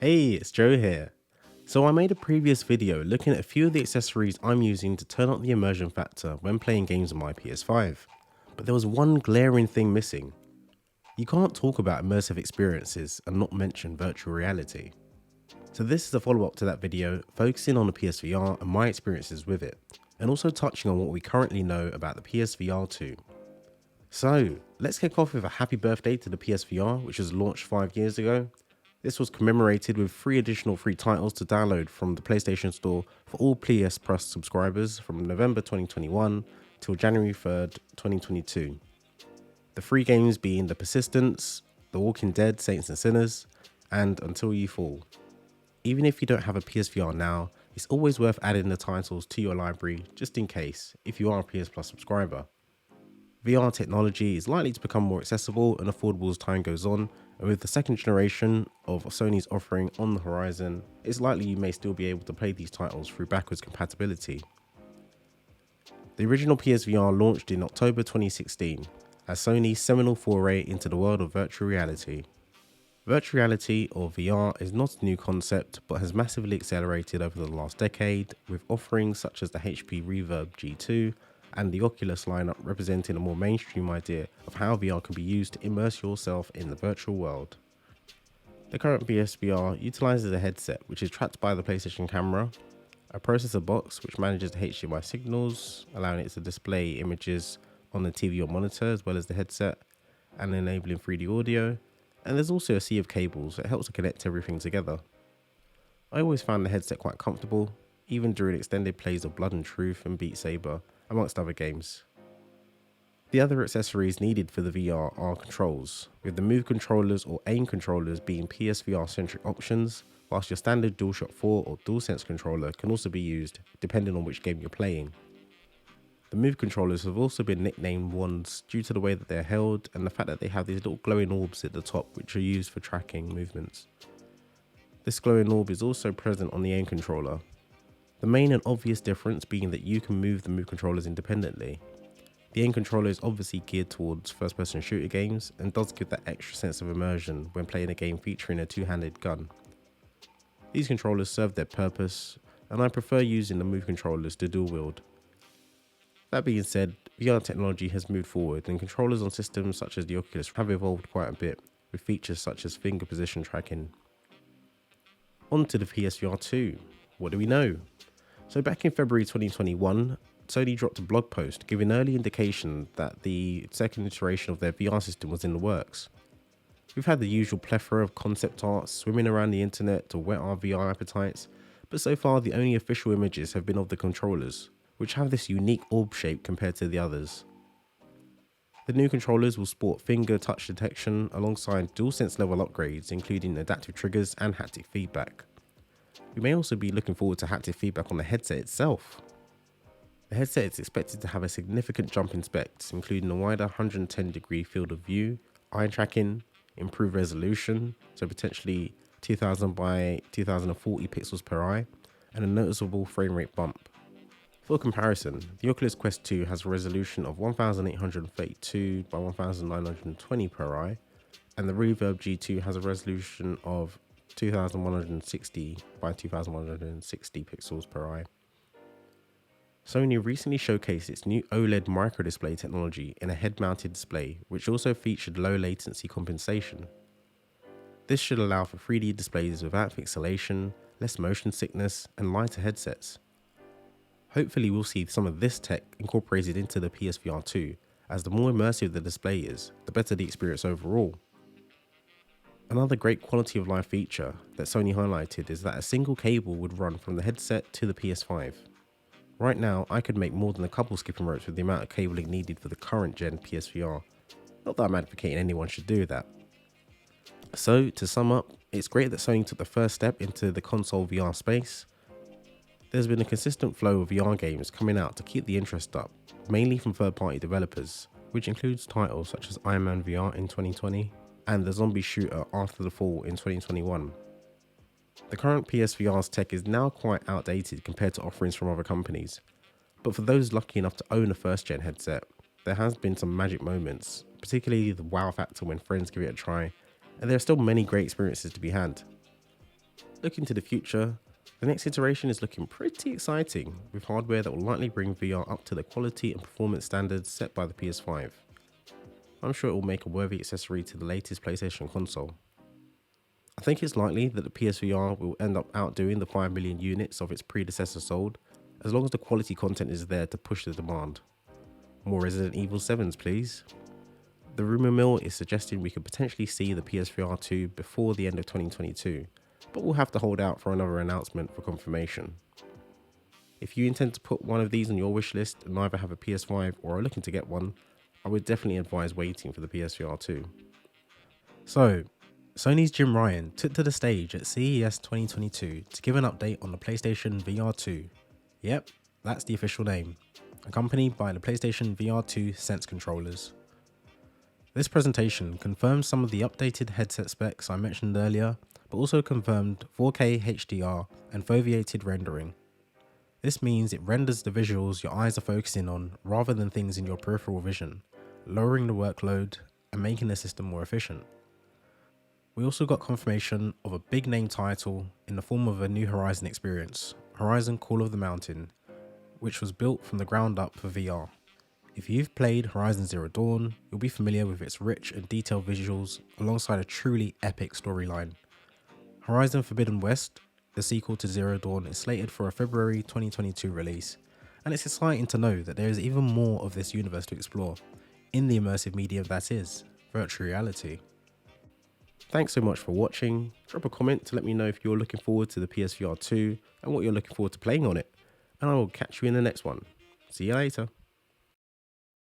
Hey, it's Joe here. So I made a previous video looking at a few of the accessories I'm using to turn up the immersion factor when playing games on my PS5. But there was one glaring thing missing. You can't talk about immersive experiences and not mention virtual reality. So this is a follow-up to that video, focusing on the PSVR and my experiences with it, and also touching on what we currently know about the PSVR2. So let's kick off with a happy birthday to the PSVR, which was launched 5 years ago. This was commemorated with 3 additional free titles to download from the PlayStation Store for all PS Plus subscribers from November 2021 till January 3rd, 2022. The 3 games being The Persistence, The Walking Dead Saints and Sinners, and Until You Fall. Even if you don't have a PSVR now, it's always worth adding the titles to your library just in case if you are a PS Plus subscriber. VR technology is likely to become more accessible and affordable as time goes on, and with the second generation of Sony's offering on the horizon, it's likely you may still be able to play these titles through backwards compatibility. The original PSVR launched in October 2016 as Sony's seminal foray into the world of virtual reality. Virtual reality, or VR, is not a new concept but has massively accelerated over the last decade, with offerings such as the HP Reverb G2 and the Oculus lineup representing a more mainstream idea of how VR can be used to immerse yourself in the virtual world. The current PSVR utilizes a headset which is tracked by the PlayStation camera, a processor box which manages the HDMI signals, allowing it to display images on the TV or monitor as well as the headset, and enabling 3D audio, and there's also a sea of cables that helps to connect everything together. I always found the headset quite comfortable, even during extended plays of Blood and Truth and Beat Saber, amongst other games. The other accessories needed for the VR are controls, with the Move controllers or aim controllers being PSVR centric options, whilst your standard DualShock 4 or DualSense controller can also be used depending on which game you're playing. The Move controllers have also been nicknamed wands due to the way that they're held and the fact that they have these little glowing orbs at the top which are used for tracking movements. This glowing orb is also present on the aim controller. The main and obvious difference being that you can move the Move controllers independently. The aim controller is obviously geared towards first-person shooter games and does give that extra sense of immersion when playing a game featuring a two-handed gun. These controllers serve their purpose, and I prefer using the Move controllers to dual wield. That being said, VR technology has moved forward and controllers on systems such as the Oculus have evolved quite a bit, with features such as finger position tracking. On to the PSVR 2. What do we know? So back in February 2021, Sony dropped a blog post giving early indication that the second iteration of their VR system was in the works. We've had the usual plethora of concept art swimming around the internet to whet our VR appetites, but so far the only official images have been of the controllers, which have this unique orb shape compared to the others. The new controllers will sport finger touch detection alongside DualSense level upgrades including adaptive triggers and haptic feedback. We may also be looking forward to haptic feedback on the headset itself. The headset is expected to have a significant jump in specs, including a wider 110-degree field of view, eye tracking, improved resolution, so potentially 2000 by 2040 pixels per eye, and a noticeable frame rate bump. For comparison, the Oculus Quest 2 has a resolution of 1832 by 1920 per eye, and the Reverb G2 has a resolution of 2160 by 2160 pixels per eye. Sony recently showcased its new OLED microdisplay technology in a head-mounted display, which also featured low latency compensation. This should allow for 3D displays without pixelation, less motion sickness, and lighter headsets. Hopefully we'll see some of this tech incorporated into the PSVR 2, as the more immersive the display is, the better the experience overall. Another great quality of life feature that Sony highlighted is that a single cable would run from the headset to the PS5. Right now, I could make more than a couple skipping ropes with the amount of cabling needed for the current gen PSVR. Not that I'm advocating anyone should do that. So, to sum up, it's great that Sony took the first step into the console VR space. There's been a consistent flow of VR games coming out to keep the interest up, mainly from third-party developers, which includes titles such as Iron Man VR in 2020 and the zombie shooter After the Fall in 2021. The current PSVR's tech is now quite outdated compared to offerings from other companies, but for those lucky enough to own a first-gen headset, there has been some magic moments, particularly the wow factor when friends give it a try, and there are still many great experiences to be had. Looking to the future, the next iteration is looking pretty exciting, with hardware that will likely bring VR up to the quality and performance standards set by the PS5. I'm sure it will make a worthy accessory to the latest PlayStation console. I think it's likely that the PSVR will end up outdoing the 5 million units of its predecessor sold, as long as the quality content is there to push the demand. More Resident Evil 7s please. The rumour mill is suggesting we could potentially see the PSVR 2 before the end of 2022, but we'll have to hold out for another announcement for confirmation. If you intend to put one of these on your wish list and either have a PS5 or are looking to get one, I would definitely advise waiting for the PSVR 2. So, Sony's Jim Ryan took to the stage at CES 2022 to give an update on the PlayStation VR2. Yep, that's the official name, accompanied by the PlayStation VR2 Sense controllers. This presentation confirms some of the updated headset specs I mentioned earlier, but also confirmed 4K HDR and foveated rendering. This means it renders the visuals your eyes are focusing on rather than things in your peripheral vision, lowering the workload and making the system more efficient. We also got confirmation of a big name title in the form of a new Horizon experience, Horizon Call of the Mountain, which was built from the ground up for VR. If you've played Horizon Zero Dawn, you'll be familiar with its rich and detailed visuals alongside a truly epic storyline. Horizon Forbidden West, the sequel to Zero Dawn, is slated for a February 2022 release, and it's exciting to know that there is even more of this universe to explore, in the immersive medium that is virtual reality. Thanks so much for watching. Drop a comment to let me know if you're looking forward to the PSVR 2 and what you're looking forward to playing on it, and I will catch you in the next one. See you later.